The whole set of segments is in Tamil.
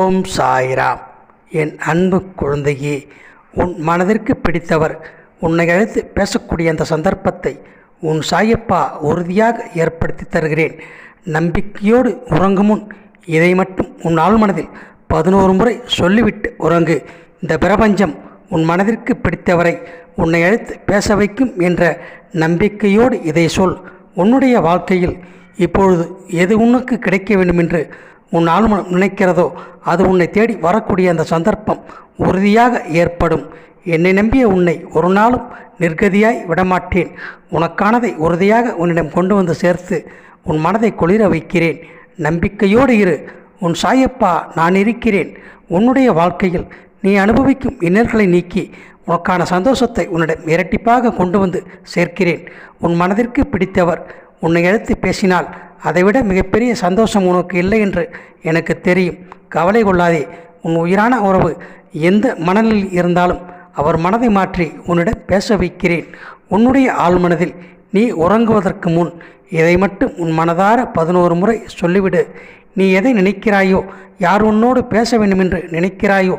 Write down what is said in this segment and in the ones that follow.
ஓம் சாய்ராம். என் அன்பு குழந்தையே, உன் மனதிற்கு பிடித்தவர் உன்னை அழைத்து பேசக்கூடிய அந்த சந்தர்ப்பத்தை உன் சாயப்பா உறுதியாக ஏற்படுத்தி தருகிறேன். நம்பிக்கையோடு உறங்கும் முன் இதை மட்டும் உன் ஆழ்மனதில் 11 முறை சொல்லிவிட்டு உறங்கு. இந்த பிரபஞ்சம் உன் மனதிற்கு பிடித்தவரை உன்னை அழைத்து பேச வைக்கும் என்ற நம்பிக்கையோடு இதை சொல். உன்னுடைய வாழ்க்கையில் இப்பொழுது எது உனக்கு கிடைக்க வேண்டும் என்று உன் ஆழ்மனம் நினைக்கிறதோ அது உன்னை தேடி வரக்கூடிய அந்த சந்தர்ப்பம் உறுதியாக ஏற்படும். என்னை நம்பிய உன்னை ஒரு நாளும் நிர்கதியாய் விடமாட்டேன். உனக்கானதை உறுதியாக உன்னிடம் கொண்டு வந்து சேர்த்து உன் மனதை குளிர வைக்கிறேன். நம்பிக்கையோடு இரு. உன் சாயப்பா நான் இருக்கிறேன். உன்னுடைய வாழ்க்கையில் நீ அனுபவிக்கும் இன்னல்களை நீக்கி உனக்கான சந்தோஷத்தை உன்னிடம் இரட்டிப்பாக கொண்டு வந்து சேர்க்கிறேன். உன் மனதிற்கு பிடித்தவர் உன்னை அழைத்து பேசினால் அதைவிட மிகப்பெரிய சந்தோஷம் உனக்கு இல்லை என்று எனக்கு தெரியும். கவலை கொள்ளாதே. உன் உயிரான உறவு எந்த மனநிலையில் இருந்தாலும் அவர் மனதை மாற்றி உன்னிடம் பேச வைக்கிறேன். உன்னுடைய ஆழ்மனதில் நீ உறங்குவதற்கு முன் இதை மட்டும் உன் மனதார 11 முறை சொல்லிவிடு. நீ எதை நினைக்கிறாயோ, யார் உன்னோடு பேச வேண்டும் என்று நினைக்கிறாயோ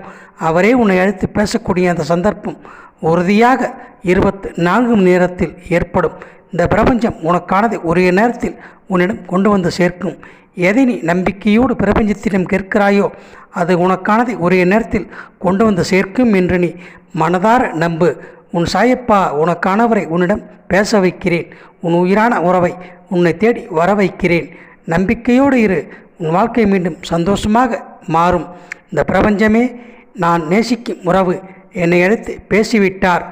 அவரே உன்னை அழைத்து பேசக்கூடிய அந்த சந்தர்ப்பம் உறுதியாக 24 மணி நேரத்தில் ஏற்படும். இந்த பிரபஞ்சம் உனக்கானதை உரிய நேரத்தில் உன்னிடம் கொண்டு வந்து சேர்க்கும். எதை நீ நம்பிக்கையோடு பிரபஞ்சத்திடம் கேட்கிறாயோ அது உனக்கானதை உரிய நேரத்தில் கொண்டு வந்து சேர்க்கும் என்று நீ மனதார நம்பு. உன் சாயப்பா உனக்கானவரை உன்னிடம் பேச வைக்கிறேன். உன் உயிரான உறவை உன்னை தேடி வர வைக்கிறேன். நம்பிக்கையோடு இரு. உன் வாழ்க்கை மீண்டும் சந்தோஷமாக மாறும். இந்த பிரபஞ்சமே நான் நேசிக்கும் உறவு என்னை அழைத்து பேசிவிட்டார்.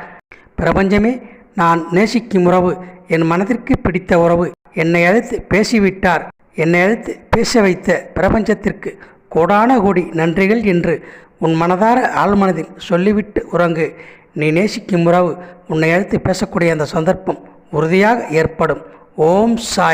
பிரபஞ்சமே நான் நேசிக்கும் உறவு, என் மனதிற்கு பிடித்த உறவு என்னை அழைத்து பேசிவிட்டார். என்னை அழைத்து பேச வைத்த பிரபஞ்சத்திற்கு கோடான கோடி நன்றிகள் என்று உன் மனதார ஆழ்மனதில் சொல்லிவிட்டு உறங்கு. நீ நேசிக்கும் உறவு உன்னை அழைத்து பேசக்கூடிய அந்த சந்தர்ப்பம் உறுதியாக ஏற்படும். ஓம் சாய்.